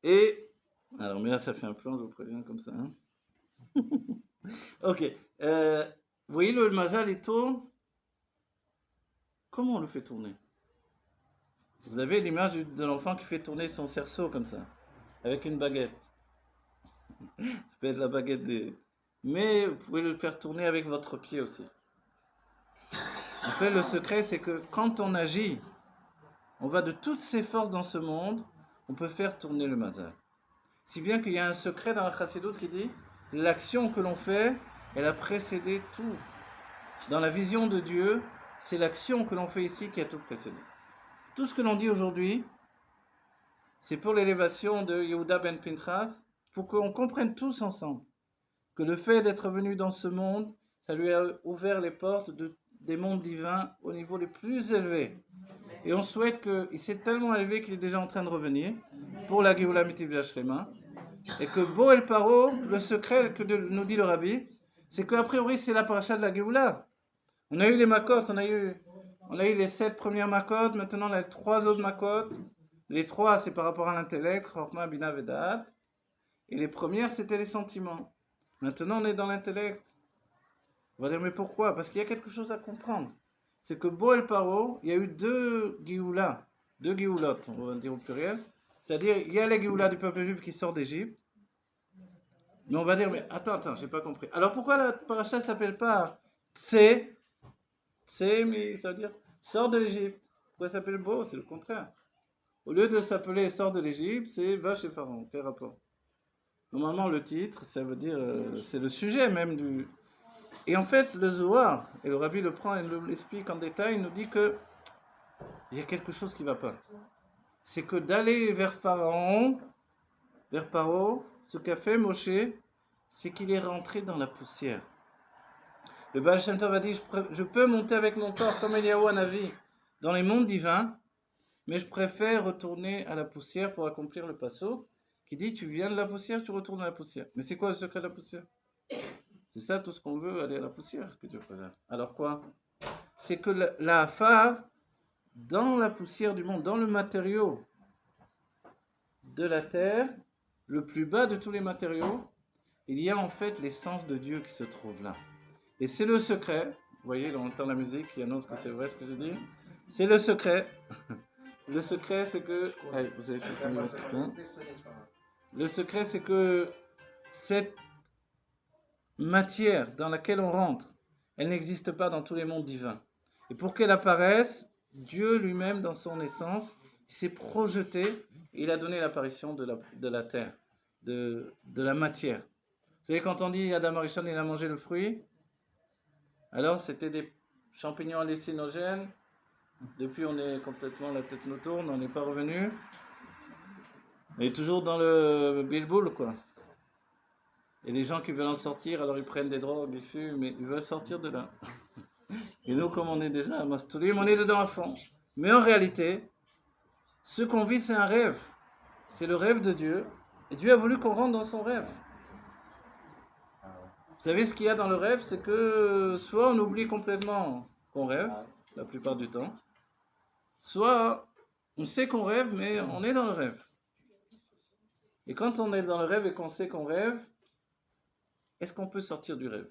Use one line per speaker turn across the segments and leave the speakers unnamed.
Et, alors, mais là, ça fait un plan, je vous préviens comme ça, hein. Ok. Vous voyez, le mazal, il tourne. Comment on le fait tourner? Vous avez l'image de l'enfant qui fait tourner son cerceau comme ça, avec une baguette. Ça peut être la baguette des... Mais vous pouvez le faire tourner avec votre pied aussi. En fait, le secret, c'est que quand on agit, on va de toutes ses forces dans ce monde, on peut faire tourner le mazal. Si bien qu'il y a un secret dans la chassidoute qui dit, l'action que l'on fait, elle a précédé tout. Dans la vision de Dieu, c'est l'action que l'on fait ici qui a tout précédé. Tout ce que l'on dit aujourd'hui, c'est pour l'élévation de Yehuda ben Pinchas, pour qu'on comprenne tous ensemble que le fait d'être venu dans ce monde, ça lui a ouvert les portes des mondes divins au niveau les plus élevés. Et on souhaite qu'il s'est tellement élevé qu'il est déjà en train de revenir pour la Géoula Mitiv Yashlema. Et que Bo El Paro, le secret que nous dit le Rabbi, c'est qu'a priori c'est la paracha de la Géoula. On a eu les Makot, on a eu les 7 premières Makot, maintenant on a les 3 autres Makot. Les 3 c'est par rapport à l'intellect, Chorma, Bina, Vedat. Et les premières c'était les sentiments. Maintenant on est dans l'intellect. On va dire mais pourquoi? Parce qu'il y a quelque chose à comprendre. C'est que Bo El Paro, il y a eu deux Géoulas, deux Géoulotes, on va dire au pluriel. C'est-à-dire, il y a la Géoula du peuple juif qui sort d'Égypte. Mais on va dire, mais attends, j'ai pas compris. Alors pourquoi la paracha s'appelle pas Tsé? Tsé, mais ça veut dire sort de l'Égypte. Pourquoi ça s'appelle Bo? C'est le contraire. Au lieu de s'appeler sort de l'Égypte, c'est va chez Pharaon. Quel rapport? Normalement, le titre, ça veut dire, c'est le sujet même du. Et en fait, le Zohar, et le Rabbi le prend et l'explique en détail, il nous dit que il y a quelque chose qui ne va pas. C'est que d'aller vers Pharaon, vers Paro, ce qu'a fait Moshe, c'est qu'il est rentré dans la poussière. Le Baal Shem Tov a dit, je peux monter avec mon corps comme Eliyahu Hanavi dans les mondes divins, mais je préfère retourner à la poussière pour accomplir le passo, qui dit, tu viens de la poussière, tu retournes à la poussière. Mais c'est quoi le secret de la poussière? C'est ça tout ce qu'on veut, aller à la poussière que Dieu préserve. Alors quoi? C'est que la phare, dans la poussière du monde, dans le matériau de la terre, le plus bas de tous les matériaux, il y a en fait l'essence de Dieu qui se trouve là. Et c'est le secret, vous voyez, on entend la musique qui annonce que c'est vrai ce que je dis, c'est le secret. Le secret c'est que... Allez, vous avez tout mis votre point. Le secret c'est que cette matière dans laquelle on rentre, elle n'existe pas dans tous les mondes divins. Et pour qu'elle apparaisse, Dieu lui-même, dans son essence, s'est projeté, et il a donné l'apparition de la terre, de la matière. Vous savez, quand on dit Adam Arishon, il a mangé le fruit, alors c'était des champignons hallucinogènes. Depuis, on est complètement, la tête nous tourne, on n'est pas revenu. On est toujours dans le bilboul, quoi. Et les gens qui veulent en sortir, alors ils prennent des drogues, ils fument, mais ils veulent sortir de là. Et nous, comme on est déjà à Mastoulim, on est dedans à fond. Mais en réalité, ce qu'on vit, c'est un rêve. C'est le rêve de Dieu. Et Dieu a voulu qu'on rentre dans son rêve. Vous savez ce qu'il y a dans le rêve, c'est que soit on oublie complètement qu'on rêve, la plupart du temps, soit on sait qu'on rêve, mais on est dans le rêve. Et quand on est dans le rêve et qu'on sait qu'on rêve, est-ce qu'on peut sortir du rêve?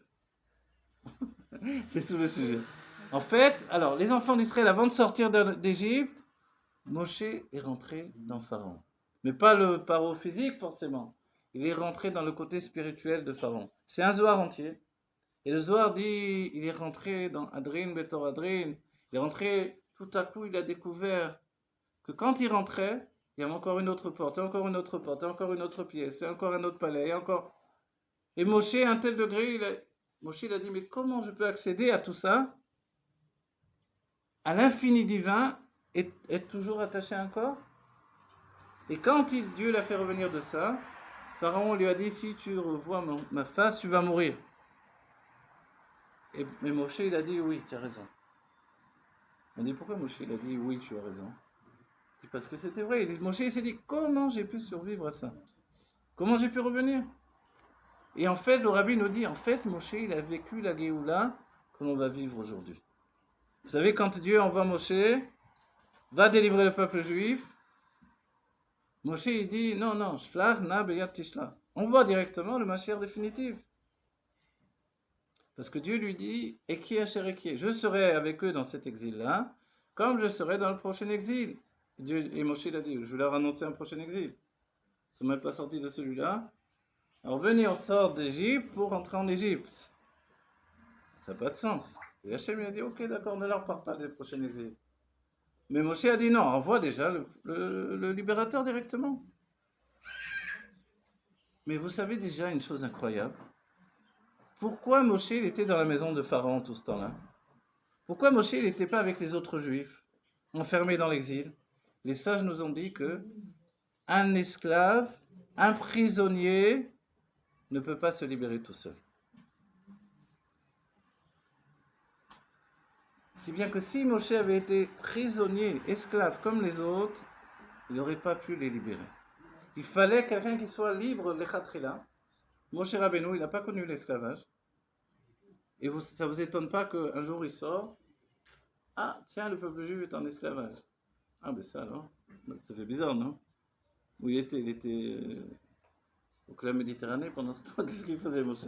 C'est tout le sujet. En fait, alors, les enfants d'Israël, avant de sortir d'Égypte, Moshe est rentré dans Pharaon. Mais pas le Pharaon physique, forcément. Il est rentré dans le côté spirituel de Pharaon. C'est un Zohar entier. Et le Zohar dit, il est rentré dans Adrin, Betor Adrin. Il est rentré, tout à coup, il a découvert que quand il rentrait, il y avait encore une autre porte, et encore une autre porte, et encore une autre pièce, et encore un autre palais, et encore... Et Moshe, à un tel degré, Moshe il a dit, mais comment je peux accéder à tout ça, à l'infini divin, et être toujours attaché à un corps? Et quand Dieu l'a fait revenir de ça, Pharaon lui a dit, si tu revois ma face, tu vas mourir. Mais Moshe, il a dit, oui, tu as raison. On dit, pourquoi Moshe, il a dit, oui, tu as raison? Parce que c'était vrai. Moshe, il s'est dit, comment j'ai pu survivre à ça? Comment j'ai pu revenir? Et en fait, le Rabbi nous dit, en fait, Moshe, il a vécu la Géoula que l'on va vivre aujourd'hui. Vous savez, quand Dieu envoie Moshe, va délivrer le peuple juif, Moshe, il dit, non, non, shlach na beyat tishlach. On voit directement le Mashiach définitif. Parce que Dieu lui dit, Eki Asher Eki, je serai avec eux dans cet exil-là, comme je serai dans le prochain exil. Dieu, et Moshe l'a dit, je vais leur annoncer un prochain exil. Ils ne sont même pas sortis de celui-là. Alors venez, on sort d'Égypte pour rentrer en Égypte. Ça n'a pas de sens. Et Hachem a dit, ok, d'accord, ne leur parle pas des prochains exils. Mais Moshe a dit non, envoie déjà le libérateur directement. Mais vous savez déjà une chose incroyable. Pourquoi Moshe il était dans la maison de Pharaon tout ce temps-là? Pourquoi Moshe il n'était pas avec les autres juifs, enfermés dans l'exil? Les sages nous ont dit que un esclave, un prisonnier, ne peut pas se libérer tout seul. Si bien que si Moshe avait été prisonnier, esclave comme les autres, il n'aurait pas pu les libérer. Il fallait quelqu'un qui soit libre, l'Echatrila. Moshe Rabbeinu, il n'a pas connu l'esclavage. Et ça ne vous étonne pas qu'un jour il sort, ah tiens, le peuple juif est en esclavage. Ah ben ça alors, ça fait bizarre, non? Où il était au club Méditerranée pendant ce temps, qu'est-ce qu'il faisait Moshe?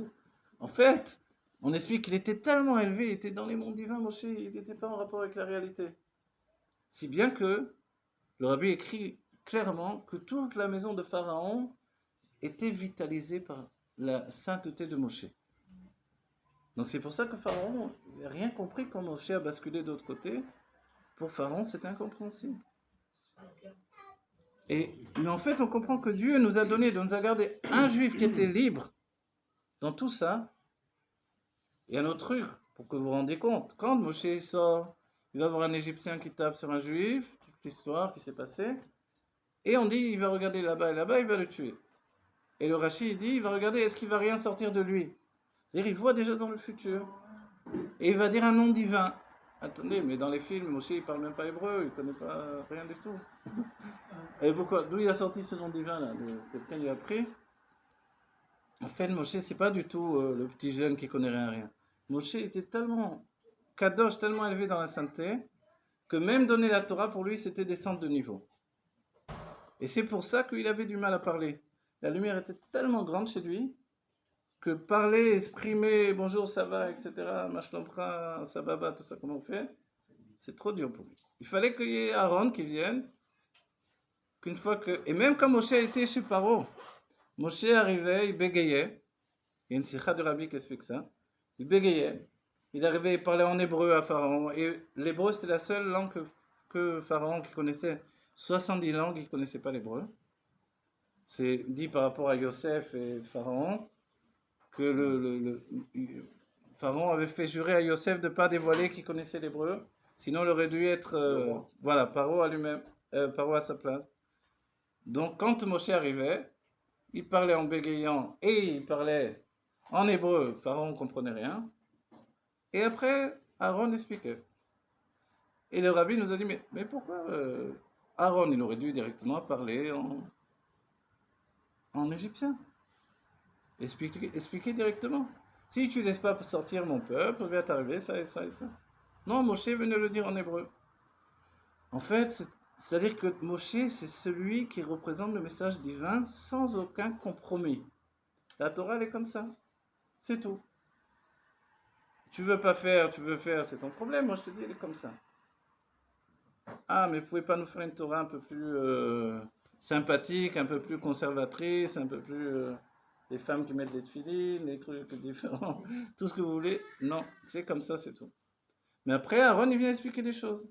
En fait, on explique qu'il était tellement élevé, il était dans les mondes divins, Moshe, il n'était pas en rapport avec la réalité. Si bien que le rabbi écrit clairement que toute la maison de Pharaon était vitalisée par la sainteté de Moshe. Donc c'est pour ça que Pharaon n'a rien compris quand Moshe a basculé de l'autre côté. Pour Pharaon, c'est incompréhensible. Mais en fait, on comprend que Dieu nous a donné, nous a gardé un juif qui était libre dans tout ça. Il y a un autre truc, pour que vous vous rendiez compte. Quand Moshe sort, il va voir un Égyptien qui tape sur un juif, toute l'histoire qui s'est passée. Et on dit, il va regarder là-bas et là-bas, il va le tuer. Et le Rashi, il dit, il va regarder, est-ce qu'il va rien sortir de lui? C'est-à-dire, il voit déjà dans le futur. Et il va dire un nom divin. Attendez, mais dans les films, Moshe, il parle même pas hébreu, il connaît pas rien du tout. Et pourquoi? D'où il a sorti ce nom divin là? Quelqu'un lui a appris? En fait, Moshe, c'est pas du tout le petit jeune qui connaît rien. Moshe était tellement kadosh, tellement élevé dans la sainteté, que même donner la Torah pour lui, c'était descendre de niveau. Et c'est pour ça qu'il avait du mal à parler. La lumière était tellement grande chez lui que parler, exprimer bonjour, ça va, etc., mashlompra, sababa, tout ça, comment on fait, c'est trop dur pour lui. Il fallait qu'il y ait Aaron qui vienne, qu'une fois que. Et même quand Moshe était chez Paro, Moshe arrivait, il bégayait. Il y a une sikha de Rabbi qui explique ça. Il bégayait. Il arrivait, il parlait en hébreu à Pharaon. Et l'hébreu, c'était la seule langue que Pharaon qui connaissait. 70 langues, il ne connaissait pas l'hébreu. C'est dit par rapport à Yosef et Pharaon que Pharaon avait fait jurer à Yosef de ne pas dévoiler qu'il connaissait l'hébreu. Sinon, il aurait dû être, voilà, Paro à lui-même, Paro à sa place. Donc, quand Moshe arrivait, il parlait en bégayant et il parlait en hébreu. Pharaon ne comprenait rien. Et après, Aaron expliquait. Et le rabbi nous a dit, mais pourquoi Aaron, il aurait dû directement parler en égyptien? Expliquer directement. Si tu ne laisses pas sortir mon peuple, va t'arriver ça et ça et ça. Non, Moshe venait le dire en hébreu. En fait, c'est-à-dire que Moshe, c'est celui qui représente le message divin sans aucun compromis. La Torah, elle est comme ça. C'est tout. Tu veux pas faire, tu veux faire, c'est ton problème. Moi, je te dis, elle est comme ça. Ah, mais vous pouvez pas nous faire une Torah un peu plus sympathique, un peu plus conservatrice, un peu plus... les femmes qui mettent des tefilines, des trucs différents, tout ce que vous voulez. Non, c'est comme ça, c'est tout. Mais après, Aaron, il vient expliquer des choses.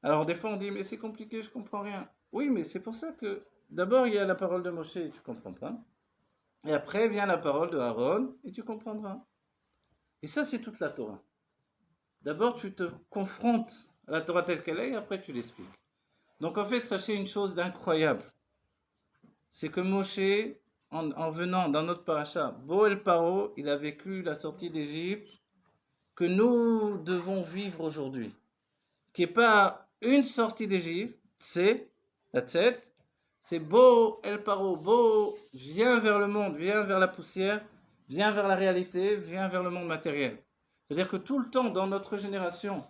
Alors, des fois, on dit, mais c'est compliqué, je comprends rien. Oui, mais c'est pour ça que, d'abord, il y a la parole de Moshe, et tu comprends pas. Et après, vient la parole de Aaron, et tu comprendras. Et ça, c'est toute la Torah. D'abord, tu te confrontes à la Torah telle qu'elle est, et après, tu l'expliques. Donc, en fait, sachez une chose d'incroyable. C'est que Moshe, en venant dans notre paracha, Boel Paro, il a vécu la sortie d'Égypte que nous devons vivre aujourd'hui. Qui n'est pas une sortie d'Égypte, c'est la tête, c'est Bo El Paro, Bo, viens vers le monde, viens vers la poussière, viens vers la réalité, viens vers le monde matériel. C'est-à-dire que tout le temps dans notre génération,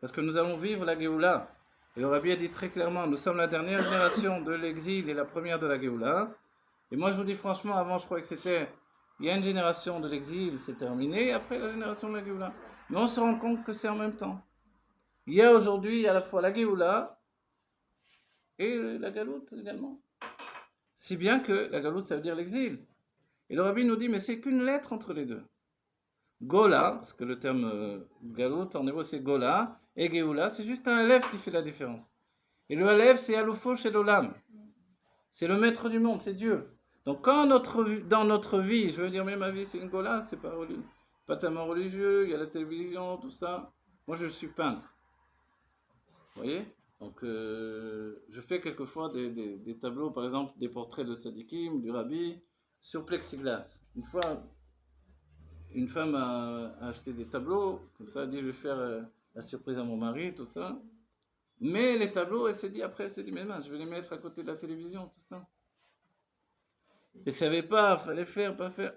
parce que nous allons vivre la Géoula, Et le Rabbi a dit très clairement, nous sommes la dernière génération de l'exil et la première de la Géoula. Et moi je vous dis franchement, avant je croyais que c'était, il y a une génération de l'exil, c'est terminé, et après la génération de la Géoula. Mais on se rend compte que c'est en même temps. Il y a aujourd'hui à la fois la Géoula et la Galoute également. Si bien que la Galoute ça veut dire l'exil. Et le Rabbi nous dit, mais c'est qu'une lettre entre les deux. Gola, parce que le terme Galoute en hébreu c'est Gola, et Géoula, c'est juste un Aleph qui fait la différence. Et le Aleph c'est Alufo chez l'Olam. C'est le maître du monde, c'est Dieu. Donc quand dans notre vie, je veux dire, mais ma vie c'est une Gola, c'est pas tellement religieux, il y a la télévision, tout ça. Moi je suis peintre. Vous voyez? Donc je fais quelquefois des tableaux, par exemple des portraits de Tzadikim, du Rabbi, sur plexiglas. Une fois, une femme a acheté des tableaux, comme ça, elle a dit je vais faire la surprise à mon mari, tout ça. Mais les tableaux, elle s'est dit après, elle s'est dit mais mince, je vais les mettre à côté de la télévision, tout ça. Elle savait pas, fallait faire, pas faire.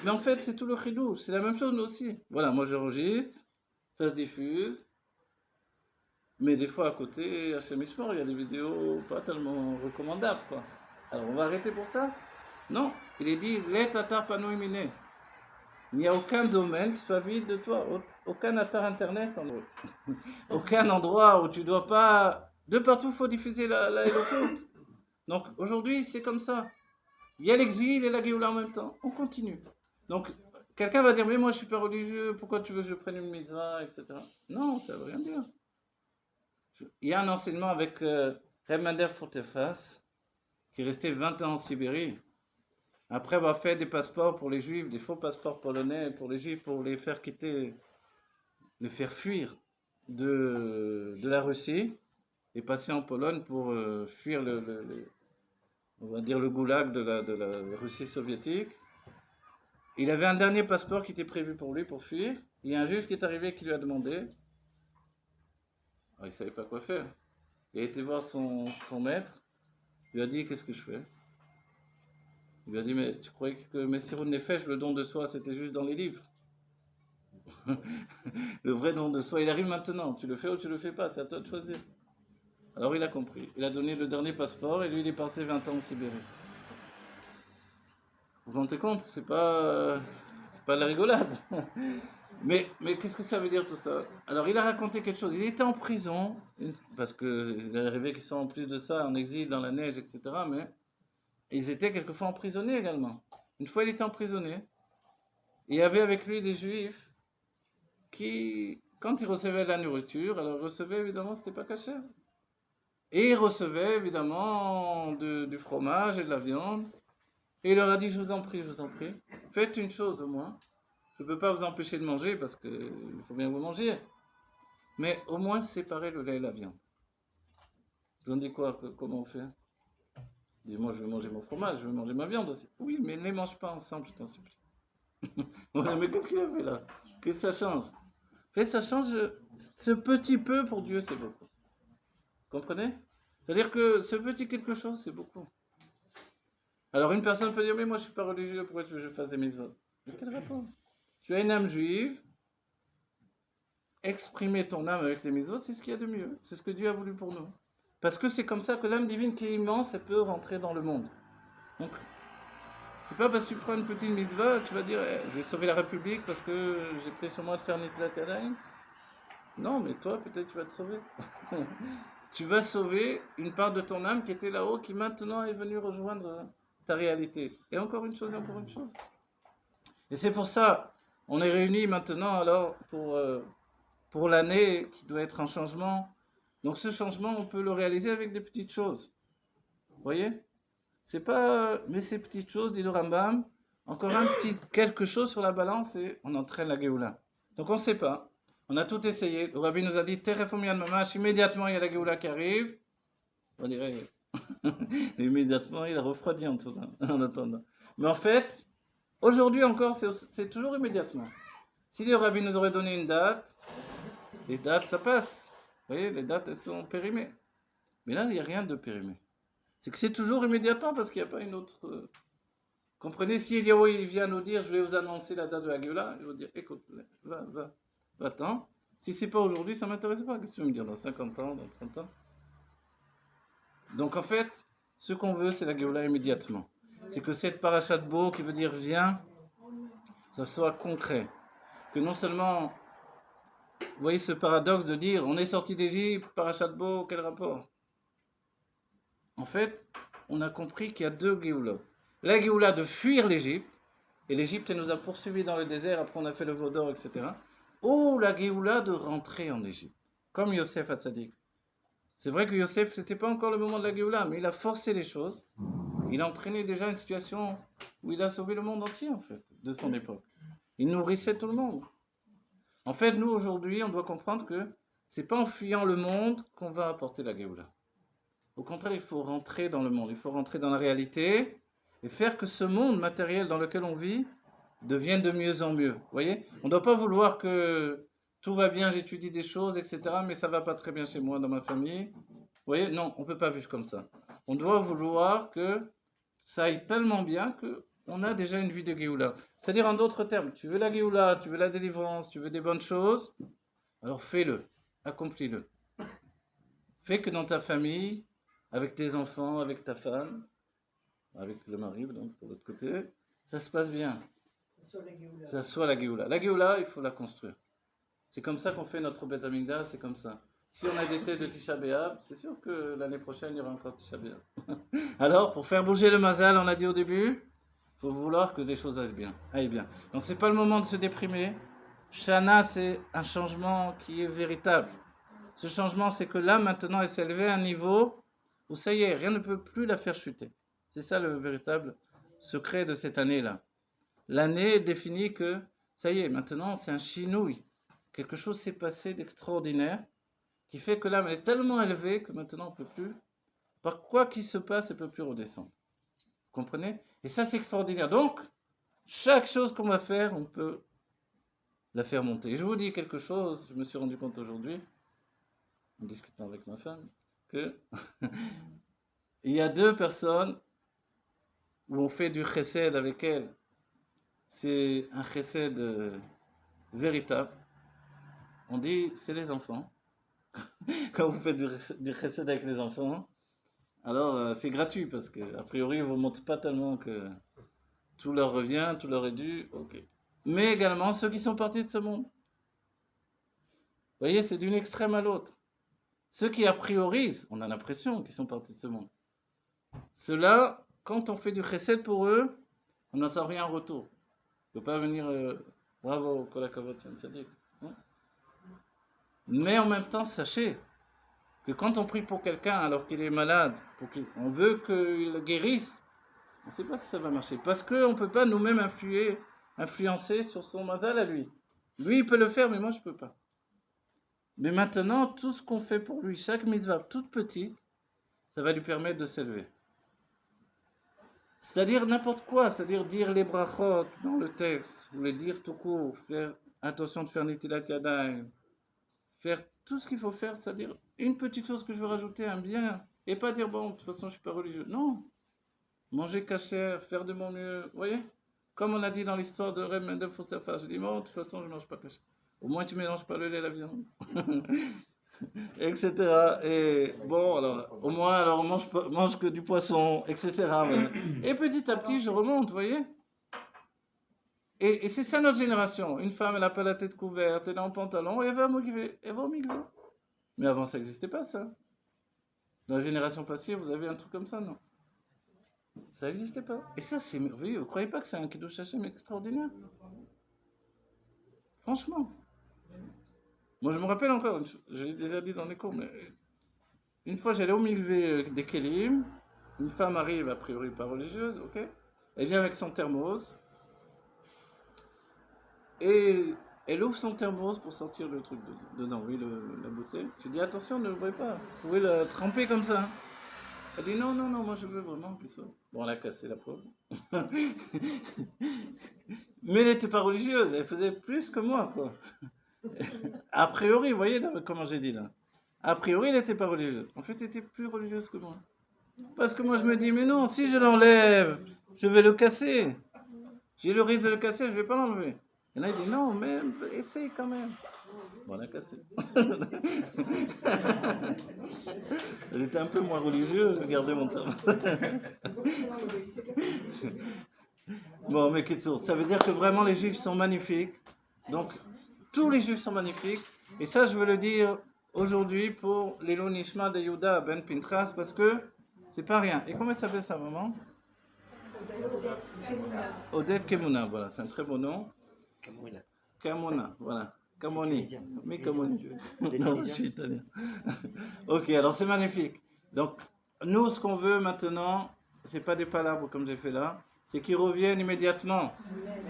Mais en fait, c'est tout le chidou, c'est la même chose nous aussi. Voilà, moi j'enregistre, ça se diffuse. Mais des fois à côté, à chez Sport, il y a des vidéos pas tellement recommandables, quoi. Alors on va arrêter pour ça? Non, il est dit, les tatar panoïminé. Il n'y a aucun domaine qui soit vide de toi, aucun atar internet, en gros. Aucun endroit où tu dois pas. De partout, il faut diffuser la éloquente. Donc aujourd'hui, c'est comme ça. Il y a l'exil et la Géoula en même temps. On continue. Donc quelqu'un va dire, mais moi je suis pas religieux, pourquoi tu veux que je prenne une mitzvah, etc. Non, ça veut rien dire. Il y a un enseignement avec Reb Mender Fortefas, qui est resté 20 ans en Sibérie. Après avoir fait des passeports pour les juifs, des faux passeports polonais pour les juifs, pour les faire quitter, les faire fuir de la Russie, et passer en Pologne pour fuir on va dire le goulag de la Russie soviétique. Il avait un dernier passeport qui était prévu pour lui pour fuir. Il y a un juif qui est arrivé qui lui a demandé. Alors, il ne savait pas quoi faire. Il a été voir son maître. Il lui a dit, qu'est-ce que je fais? Il lui a dit, mais tu croyais que Messirou Nefesh, le don de soi, c'était juste dans les livres? Le vrai don de soi, il arrive maintenant. Tu le fais ou tu le fais pas, c'est à toi de choisir. Alors il a compris. Il a donné le dernier passeport et lui, il est parti 20 ans en Sibérie. Vous vous rendez compte? C'est pas de la rigolade. Mais qu'est-ce que ça veut dire tout ça? Alors il a raconté quelque chose. Il était en prison, parce qu'il est arrivé qu'ils sont en plus de ça en exil dans la neige, etc. Mais ils étaient quelquefois emprisonnés également. Une fois il était emprisonné. Et il y avait avec lui des juifs qui, quand ils recevaient de la nourriture, alors ils recevaient évidemment, c'était pas caché. Et ils recevaient évidemment du fromage et de la viande. Et il leur a dit, je vous en prie, faites une chose au moins. Je ne peux pas vous empêcher de manger parce qu'il faut bien que vous mangiez. Mais au moins séparer le lait et la viande. Ils ont dit quoi? Comment on fait? Il dit, moi je veux manger mon fromage, je veux manger ma viande aussi. Oui, mais ne les mange pas ensemble, je t'en supplie. Mais qu'est-ce qu'il a fait là? Qu'est-ce que ça change? En fait, ça change ce petit peu pour Dieu, c'est beaucoup. Comprenez? C'est-à-dire que ce petit quelque chose, c'est beaucoup. Alors une personne peut dire, mais moi je ne suis pas religieux, pourquoi tu veux que je fasse des mitzvot? Mais quelle réponse? Tu as une âme juive, exprimer ton âme avec les mitzvot, c'est ce qu'il y a de mieux. C'est ce que Dieu a voulu pour nous. Parce que c'est comme ça que l'âme divine qui est immense, elle peut rentrer dans le monde. Donc, c'est pas parce que tu prends une petite mitzvah, tu vas dire, je vais sauver la République parce que j'ai pris sur moi de faire Nitlat Yadayim. Non, mais toi, peut-être tu vas te sauver. Tu vas sauver une part de ton âme qui était là-haut, qui maintenant est venue rejoindre ta réalité. Et encore une chose, et encore une chose. Et c'est pour ça, on est réunis maintenant alors pour l'année qui doit être un changement. Donc ce changement, on peut le réaliser avec des petites choses. Vous voyez? C'est pas, mais ces petites choses, dit le Rambam, encore un petit quelque chose sur la balance et on entraîne la Géoula. Donc on ne sait pas. On a tout essayé. Le Rabbi nous a dit, Terefomian Mamash, immédiatement il y a la Géoula qui arrive. On dirait, immédiatement il a refroidi en attendant. Mais en fait, aujourd'hui encore, c'est toujours immédiatement. Si le Rabbi nous aurait donné une date, les dates ça passe. Vous voyez, les dates elles sont périmées. Mais là, il n'y a rien de périmé. C'est que c'est toujours immédiatement parce qu'il n'y a pas une autre. Comprenez, si Eliyahu il vient nous dire, je vais vous annoncer la date de la Géoula, je vais vous dire, écoute, va-t'en. Si c'est pas aujourd'hui, ça ne m'intéresse pas. Qu'est-ce que tu veux me dire dans 50 ans, dans 30 ans? Donc en fait, ce qu'on veut, c'est la Géoula immédiatement. C'est que cette parachat Bo, qui veut dire viens, ça soit concret. Que non seulement, vous voyez ce paradoxe de dire on est sorti d'Égypte, parachat Bo, quel rapport? En fait, on a compris qu'il y a deux Géoulots. La Géoula de fuir l'Égypte, et l'Égypte nous a poursuivis dans le désert, après on a fait le veau d'or, etc. Ou la Géoula de rentrer en Égypte, comme Yosef Hatzadik. C'est vrai que Yosef, c'était pas encore le moment de la Géoula, mais il a forcé les choses. Il a entraîné déjà une situation où il a sauvé le monde entier, en fait, de son époque. Il nourrissait tout le monde. En fait, nous, aujourd'hui, on doit comprendre que c'est pas en fuyant le monde qu'on va apporter la Géoula. Au contraire, il faut rentrer dans le monde, il faut rentrer dans la réalité et faire que ce monde matériel dans lequel on vit devienne de mieux en mieux. Vous voyez? On ne doit pas vouloir que tout va bien, j'étudie des choses, etc., mais ça ne va pas très bien chez moi, dans ma famille. Vous voyez? Non, on ne peut pas vivre comme ça. On doit vouloir que ça aille tellement bien qu'on a déjà une vie de Géoula. C'est-à-dire, en d'autres termes, tu veux la Géoula, tu veux la délivrance, tu veux des bonnes choses, alors fais-le, accomplis-le. Fais que dans ta famille, avec tes enfants, avec ta femme, avec le mari, donc de l'autre côté, ça se passe bien. Ça soit la Géoula. La Géoula, il faut la construire. C'est comme ça qu'on fait notre Beth Amikdash, c'est comme ça. Si on a des thés de Tisha B'Av, c'est sûr que l'année prochaine, il y aura encore Tisha B'Av. Alors, pour faire bouger le mazal, on a dit au début, il faut vouloir que des choses aillent bien. Donc, c'est pas le moment de se déprimer. Shana, c'est un changement qui est véritable. Ce changement, c'est que là, maintenant, elle s'est élevée à un niveau où ça y est, rien ne peut plus la faire chuter. C'est ça le véritable secret de cette année-là. L'année définit que ça y est, maintenant, c'est un chinouille. Quelque chose s'est passé d'extraordinaire qui fait que l'âme est tellement élevée que maintenant on ne peut plus, par quoi qu'il se passe, elle ne peut plus redescendre. Vous comprenez? Et ça, c'est extraordinaire. Donc, chaque chose qu'on va faire, on peut la faire monter. Et je vous dis quelque chose, je me suis rendu compte aujourd'hui, en discutant avec ma femme, que il y a deux personnes où on fait du chesed avec elles. C'est un chesed véritable. On dit, c'est les enfants. Quand vous faites du chesed avec les enfants, alors c'est gratuit parce que a priori ils ne vous montrent pas tellement que tout leur revient, tout leur est dû, ok. Mais également ceux qui sont partis de ce monde. Vous voyez, c'est d'une extrême à l'autre. Ceux qui a priori, on a l'impression qu'ils sont partis de ce monde. Ceux-là, quand on fait du chesed pour eux, on n'entend rien en retour. On ne peut pas venir bravo, kolakavot, tzadik. Mais en même temps, sachez que quand on prie pour quelqu'un alors qu'il est malade, on veut qu'il guérisse, on ne sait pas si ça va marcher. Parce qu'on ne peut pas nous-mêmes influencer sur son mazal à lui. Lui, il peut le faire, mais moi, je ne peux pas. Mais maintenant, tout ce qu'on fait pour lui, chaque mitzvah toute petite, ça va lui permettre de s'élever. C'est-à-dire n'importe quoi, c'est-à-dire dire les brachot dans le texte, ou les dire tout court, faire attention de faire nitilat yadayim, faire tout ce qu'il faut faire, c'est-à-dire une petite chose que je veux rajouter, un bien, et pas dire bon, de toute façon je suis pas religieux. Non, manger kasher, faire de mon mieux, vous voyez? Comme on a dit dans l'histoire de Reb Mendel Fossafa, je dis bon, de toute façon je mange pas kasher. Au moins tu mélanges pas le lait et la viande. Etc. Et bon, alors, au moins, alors on mange que du poisson, etc. Voilà. Et petit à petit, je remonte, vous voyez? Et c'est ça notre génération. Une femme, elle n'a pas la tête couverte, elle est en pantalon, et elle va au mikvé. Mais avant, ça n'existait pas, ça. Dans la génération passée, vous avez un truc comme ça, non? Ça n'existait pas. Et ça, c'est merveilleux. Vous ne croyez pas que c'est un kiddush Hashem extraordinaire? Franchement. Moi, je me rappelle encore, je l'ai déjà dit dans les cours, mais une fois, j'allais au mikvé des Kélim. Une femme arrive, a priori pas religieuse, ok? Elle vient avec son thermos. Et elle ouvre son thermos pour sortir le truc dedans, oui, la bouteille. J'ai dit attention, ne l'ouvrez pas, vous pouvez la tremper comme ça. Elle dit non, moi je veux vraiment qu'il soit. Bon, elle a cassé la pauvre. Mais elle n'était pas religieuse, elle faisait plus que moi, quoi. A priori, vous voyez comment j'ai dit là. A priori, elle n'était pas religieuse. En fait, elle était plus religieuse que moi. Parce que moi je me dis, mais non, si je l'enlève, je vais le casser. J'ai le risque de le casser, je ne vais pas l'enlever. Et là, il dit non, mais essaye quand même. Bon, on a cassé. J'étais un peu moins religieux, j'ai gardé mon terme. Bon, mais Kitsour, ça veut dire que vraiment les juifs sont magnifiques. Donc, tous les juifs sont magnifiques. Et ça, je veux le dire aujourd'hui pour l'Elon Nishma de Yehuda Ben Pintras, parce que c'est pas rien. Et comment s'appelle sa maman? Odette Kemuna, voilà, c'est un très beau nom. Kamona, voilà. Kamoni. Mais Kamoni. Non, je suis italien. Ok, alors c'est magnifique. Donc, nous, ce qu'on veut maintenant, c'est pas des palabres comme j'ai fait là, c'est qu'ils reviennent immédiatement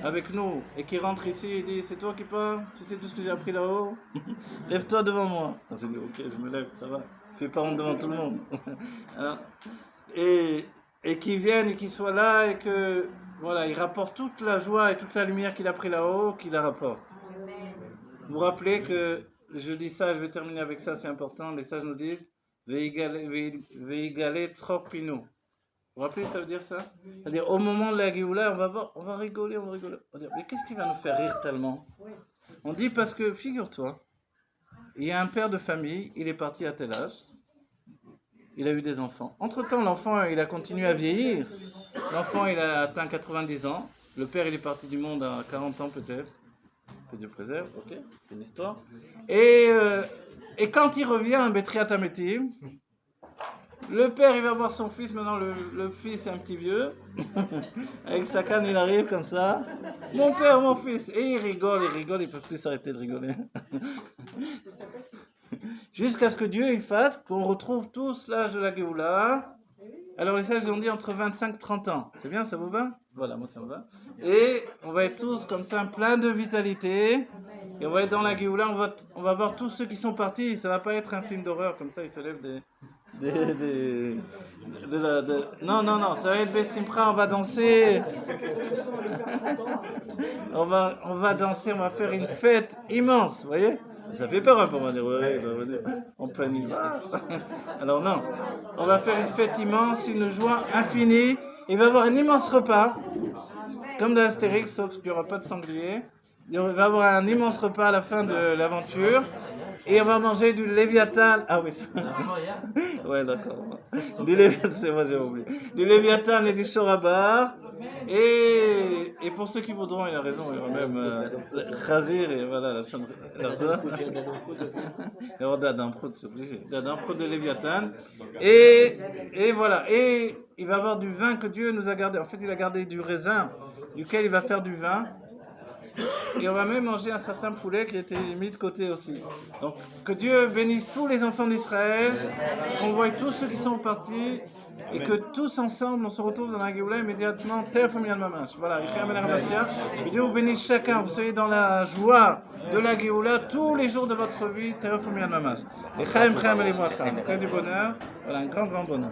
avec nous et qu'ils rentrent ici et disent: c'est toi qui parles? Tu sais tout ce que j'ai appris là-haut? Lève-toi devant moi. Je dis: ok, je me lève, ça va. Fais pas honte devant tout le monde. Hein? Et qu'ils viennent et qu'ils soient là et que, voilà, ils rapportent toute la joie et toute la lumière qu'il a pris là-haut, qu'il la rapporte. Vous vous rappelez que, je dis ça, je vais terminer avec ça, c'est important, les sages nous disent Veigale Tropinu. Vous vous rappelez, ça veut dire ça? C'est-à-dire, au moment de la Géoula, on va rigoler, on va rigoler. On va dire: mais qu'est-ce qui va nous faire rire tellement? On dit parce que, figure-toi, il y a un père de famille, il est parti à tel âge, il a eu des enfants. Entre-temps, l'enfant, il a continué à vieillir. L'enfant, il a atteint 90 ans. Le père, il est parti du monde à 40 ans peut-être. Que Dieu préserve, ok, c'est une histoire. Et quand il revient, Betriat Ametim, le père, il va voir son fils. Maintenant, le fils est un petit vieux. Avec sa canne, il arrive comme ça. Mon père, mon fils. Et il rigole, ils ne peuvent plus s'arrêter de rigoler. Jusqu'à ce que Dieu il fasse qu'on retrouve tous l'âge de la Géoula. Alors les sages ont dit entre 25 et 30 ans. C'est bien, ça vous va? Voilà, moi ça me va. Et on va être tous comme ça, plein de vitalité. Et on va être dans la Géoula, on va voir tous ceux qui sont partis. Ça va pas être un film d'horreur comme ça, ils se lèvent non, ça va être Bessimpra, on va danser. on va danser, on va faire une fête immense, vous voyez? Ça fait peur un peu, on va dire, ouais, en plein hiver. Alors non, on va faire une fête immense, une joie infinie. Il va y avoir un immense repas, comme dans Astérix, sauf qu'il n'y aura pas de sanglier. Il va y avoir un immense repas à la fin de l'aventure. Et on va manger du Léviathan. Ah oui, ouais, d'accord. Du Léviathan, c'est moi, j'ai oublié. Du Léviathan et du Shorabar. Et pour ceux qui voudront, il a raison, il y aura même Khazir et voilà, la chambre. Et on a d'un prod, c'est obligé. D'un prod de Léviathan. Et voilà. Et il va y avoir du vin que Dieu nous a gardé. En fait, il a gardé du raisin, duquel il va faire du vin. Et on va même manger un certain poulet qui a été mis de côté aussi. Donc, que Dieu bénisse tous les enfants d'Israël, qu'on voie tous ceux qui sont partis, et que tous ensemble, on se retrouve dans la Géoula immédiatement. Voilà, et Dieu vous bénisse chacun, vous soyez dans la joie de la Géoula tous les jours de votre vie. Et Chaim et les que du bonheur, voilà, un grand bonheur.